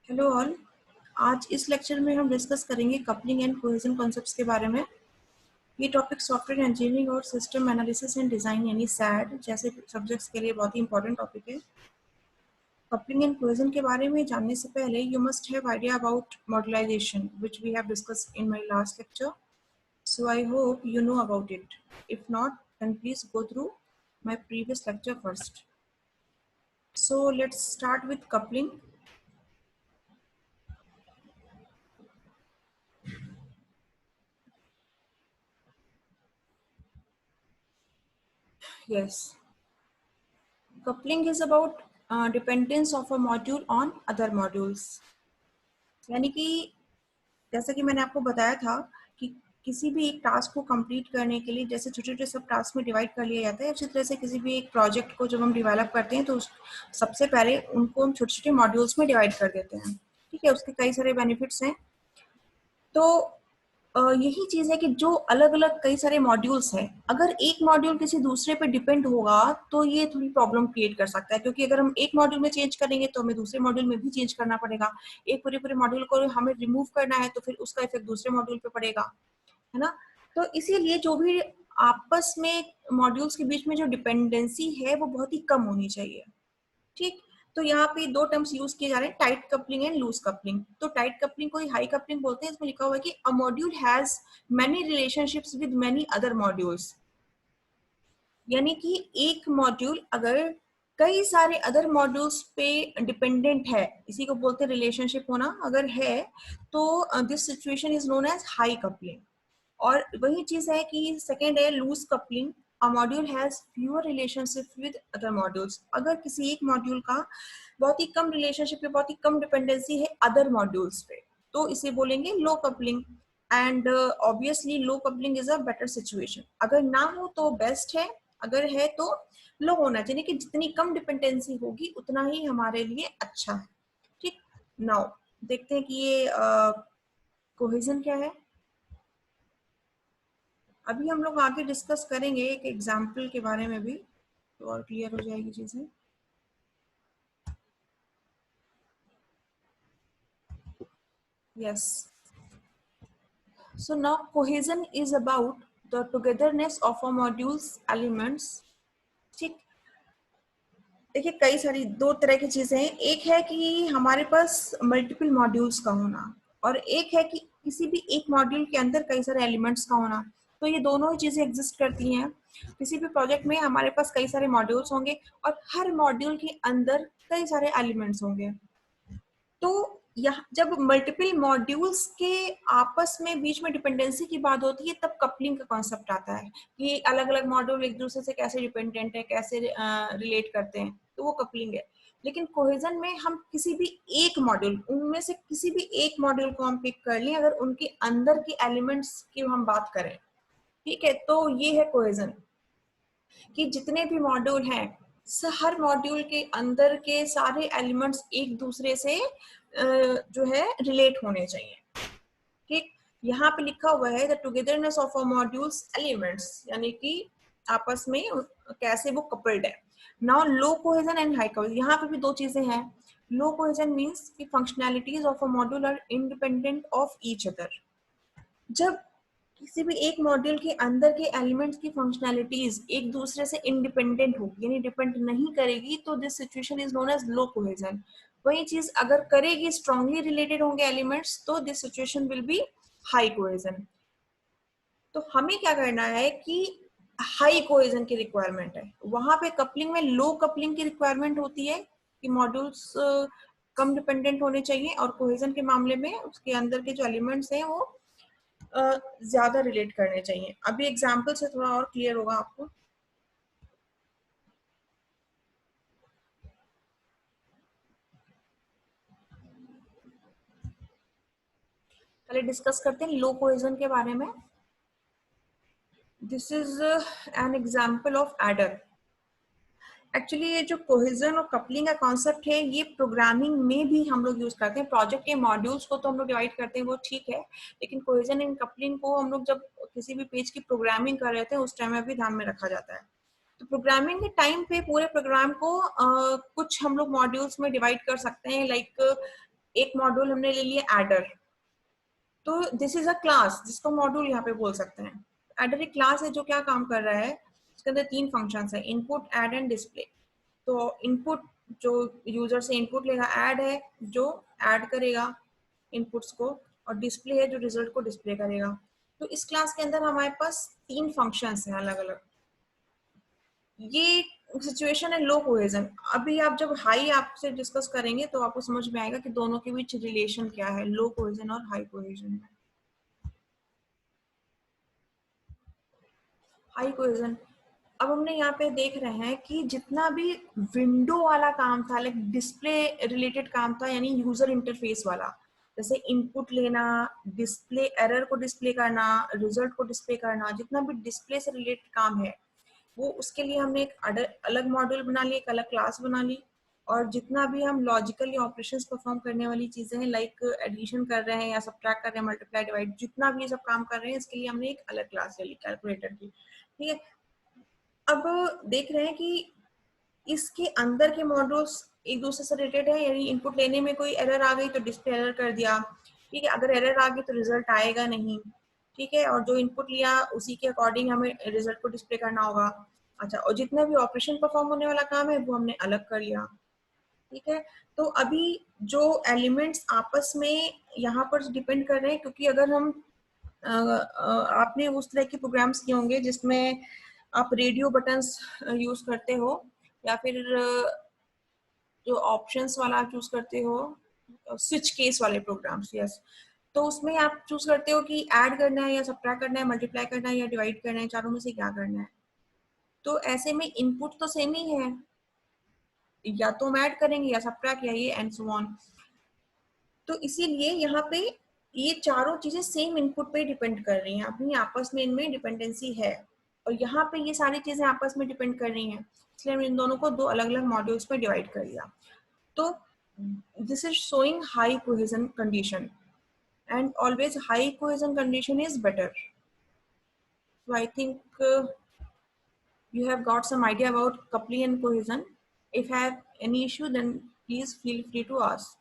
Hello all. आज इस lecture में हम डिस्कस करेंगे कपलिंग एंड कोहेजन कॉन्सेप्ट्स के बारे में। ये टॉपिक सॉफ्टवेयर इंजीनियरिंग और सिस्टम एनालिसिस एंड डिज़ाइन यानी सैड जैसे सब्जेक्ट्स के लिए बहुत ही इंपॉर्टेंट टॉपिक है। कपलिंग एंड कोहेजन के बारे में जानने से पहले you must have idea about modularization which we have discussed in my last lecture, so I hope you know about it. If not, then please go through my previous lecture first. So let's start with coupling. Yes. Coupling is about dependence of a module on other modules. यानी कि जैसा कि मैंने आपको बताया था कि किसी भी एक टास्क को कंप्लीट करने के लिए जैसे छोटे छोटे सब टास्क में डिवाइड कर लिया जाता है, उसी तरह से किसी भी एक प्रोजेक्ट को जब हम डेवलप करते हैं तो सबसे पहले उनको हम छोटे छोटे मॉड्यूल्स में डिवाइड कर देते हैं। ठीक है, उसके कई सारे बेनिफिट्स हैं। तो यही चीज है कि जो अलग अलग कई सारे मॉड्यूल्स हैं, अगर एक मॉड्यूल किसी दूसरे पे डिपेंड होगा तो ये थोड़ी प्रॉब्लम क्रिएट कर सकता है, क्योंकि अगर हम एक मॉड्यूल में चेंज करेंगे तो हमें दूसरे मॉड्यूल में भी चेंज करना पड़ेगा। एक पूरे पूरे मॉड्यूल को हमें रिमूव करना है तो फिर उसका इफेक्ट दूसरे मॉड्यूल पे पड़ेगा, है ना। तो इसीलिए जो भी आपस में मॉड्यूल्स के बीच में जो डिपेंडेंसी है वो बहुत ही कम होनी चाहिए। ठीक, तो यहाँ पे दो टर्म्स यूज किए जा रहे हैं, tight coupling and loose coupling. तो टाइट कपलिंग को हाई कपलिंग बोलते हैं। इसमें लिखा हुआ है कि a module has many relationships with many other modules, यानी कि एक मॉड्यूल अगर कई सारे अदर मॉड्यूल्स पे डिपेंडेंट है, इसी को बोलते हैं रिलेशनशिप होना, अगर है तो this situation is known as high coupling. और वही चीज है कि सेकेंड है loose coupling. A module has fewer relationship with other modules, अगर किसी एक मॉड्यूल का बहुत ही कम रिलेशनशिप है, बहुत ही कम डिपेंडेंसी है अदर मॉड्यूल्स पे, तो इसे बोलेंगे low coupling. And obviously low coupling is a better situation. अगर ना हो तो बेस्ट है, अगर है तो लो होना चाहिए, कि जितनी कम डिपेंडेंसी होगी उतना ही हमारे लिए अच्छा है। ठीक, नाउ देखते हैं कि ये कोहेजन क्या है। अभी हम लोग आगे डिस्कस करेंगे एक एग्जाम्पल के बारे में भी, तो और क्लियर हो जाएगी चीजें। Yes, so now cohesion is about the togetherness of a modules elements. ठीक, देखिए कई सारी दो तरह की चीजें हैं। एक है कि हमारे पास मल्टीपल मॉड्यूल्स का होना, और एक है कि किसी भी एक मॉड्यूल के अंदर कई सारे एलिमेंट्स का होना। तो ये दोनों ही चीजें एग्जिस्ट करती हैं। किसी भी प्रोजेक्ट में हमारे पास कई सारे मॉड्यूल्स होंगे और हर मॉड्यूल के अंदर कई सारे एलिमेंट्स होंगे। तो यहाँ जब मल्टीपल मॉड्यूल्स के आपस में बीच में डिपेंडेंसी की बात होती है तब कपलिंग का कॉन्सेप्ट आता है कि अलग अलग मॉड्यूल एक दूसरे से कैसे डिपेंडेंट है, कैसे रिलेट करते हैं, तो वो कपलिंग है। लेकिन कोहेजन में हम किसी भी एक मॉड्यूल, उनमें से किसी भी एक मॉड्यूल को हम पिक कर लें, अगर उनके अंदर के एलिमेंट्स की हम बात करें, ठीक है, तो ये है कोहेजन, कि जितने भी मॉड्यूल हैं हर मॉड्यूल के अंदर के सारे एलिमेंट्स एक दूसरे से जो है रिलेट होने चाहिए। ठीक, यहाँ पे लिखा हुआ है the togetherness of a modules elements, यानी कि आपस में कैसे वो कपल्ड है। Now low cohesion and high cohesion, यहाँ पे भी दो चीजें हैं। लो कोहेजन मीन्स कि functionalities of a module are independent of each other. जब किसी भी एक मॉड्यूल के अंदर के एलिमेंट्स की फंक्शनैलिटीज एक दूसरे से इंडिपेंडेंट होगी, यानी डिपेंड नहीं करेगी, तो this situation is known as low cohesion. वही चीज अगर करेगी, स्ट्रांगली रिलेटेड होंगे एलिमेंट्स, तो this situation will be high cohesion. तो हमें क्या करना है कि हाई कोहेजन की रिक्वायरमेंट है, वहां पे कपलिंग में लो कपलिंग की रिक्वायरमेंट होती है कि मॉड्यूल्स कम डिपेंडेंट होने चाहिए, और कोहेजन के मामले में उसके अंदर के जो एलिमेंट्स हैं वो ज्यादा रिलेट करने चाहिए। अभी एग्जाम्पल से थोड़ा और क्लियर होगा आपको। पहले डिस्कस करते हैं लो कोहेजन के बारे में। This is an example of adder. Actually ये जो कोहेजन और कपलिंग का कॉन्सेप्ट है ये प्रोग्रामिंग में भी हम लोग यूज करते हैं। प्रोजेक्ट के मॉड्यूल्स को तो हम लोग डिवाइड करते हैं, वो ठीक है, लेकिन कोहेजन एंड कपलिंग को हम लोग जब किसी भी पेज की प्रोग्रामिंग कर रहे थे उस टाइम में भी ध्यान में रखा जाता है। तो प्रोग्रामिंग के टाइम पे पूरे प्रोग्राम को कुछ हम लोग मॉड्यूल्स में डिवाइड कर सकते हैं। लाइक एक मॉड्यूल हमने ले लिया एडर, तो दिस इज अ क्लास जिसको मॉड्यूल यहाँ पे बोल सकते हैं। एडर एक क्लास है जो क्या काम कर रहा है, इसके अंदर 3 फंक्शंस है, इनपुट, ऐड एंड डिस्प्ले। तो इनपुट जो यूजर से इनपुट लेगा, ऐड है जो ऐड करेगा इनपुट्स को, और डिस्प्ले है जो रिजल्ट को डिस्प्ले करेगा। तो इस क्लास के अंदर हमारे पास 3 फंक्शंस हैं अलग अलग। ये सिचुएशन है लो कोहेजन। अभी आप जब हाई आपसे डिस्कस करेंगे तो आपको समझ में आएगा कि दोनों के बीच रिलेशन क्या है, लो कोहेजन और हाई कोहेजन में। हाई कोहेजन, अब हमने यहाँ पे देख रहे हैं कि जितना भी विंडो वाला काम था, लाइक डिस्प्ले रिलेटेड काम था, यानी यूजर इंटरफेस वाला, जैसे इनपुट लेना, डिस्प्ले एरर को डिस्प्ले करना, रिजल्ट को डिस्प्ले करना, जितना भी डिस्प्ले से रिलेटेड काम है वो उसके लिए हमने एक अलग मॉड्यूल बना लिया, एक अलग क्लास बना ली। और जितना भी हम लॉजिकल या ऑपरेशंस परफॉर्म करने वाली चीजें हैं, लाइक एडिशन कर रहे हैं या सब्ट्रैक्ट कर रहे हैं, मल्टीप्लाई डिवाइड, जितना भी ये सब काम कर रहे हैं, इसके लिए हमने एक अलग क्लास ले ली कैलकुलेटर की। ठीक है, अब देख रहे हैं कि इसके अंदर के मॉड्यूल्स एक दूसरे से रिलेटेड है, यानी इनपुट लेने में कोई एरर आ गई तो डिस्प्ले एरर कर दिया। ठीक है, अगर एरर आ गई तो रिजल्ट आएगा नहीं। ठीक है, और जो इनपुट लिया उसी के अकॉर्डिंग हमें रिजल्ट को डिस्प्ले करना होगा। अच्छा, और जितना भी ऑपरेशन परफॉर्म होने वाला काम है वो हमने अलग कर लिया। ठीक है, तो अभी जो एलिमेंट्स आपस में यहाँ पर डिपेंड कर रहे हैं, क्योंकि अगर हम आपने उस तरह के प्रोग्राम्स किए होंगे जिसमें आप रेडियो बटन्स यूज करते हो, या फिर जो ऑप्शंस वाला चूज करते हो, स्विच केस वाले प्रोग्राम्स, यस। तो उसमें आप चूज करते हो कि ऐड करना है या सब्ट्रैक्ट करना है, मल्टीप्लाई करना है या डिवाइड करना है, चारों में से क्या करना है। तो ऐसे में इनपुट तो सेम ही है, या तो हम ऐड करेंगे या सब्ट्रैक्ट या ये एंड सो ऑन। तो इसीलिए यहाँ पे ये चारों चीजें सेम इनपुट पे डिपेंड कर रही हैं, अपनी आपस में इनमें डिपेंडेंसी है। और यहाँ पे ये सारी चीजें आपस में डिपेंड कर रही हैं, इसलिए हम इन दोनों को 2 अलग अलग मॉड्यूल्स में डिवाइड कर दिया। तो this is showing high cohesion condition, and always high cohesion condition is better. So I think you have got some idea about coupling and cohesion. If I have any issue, then please feel free to ask.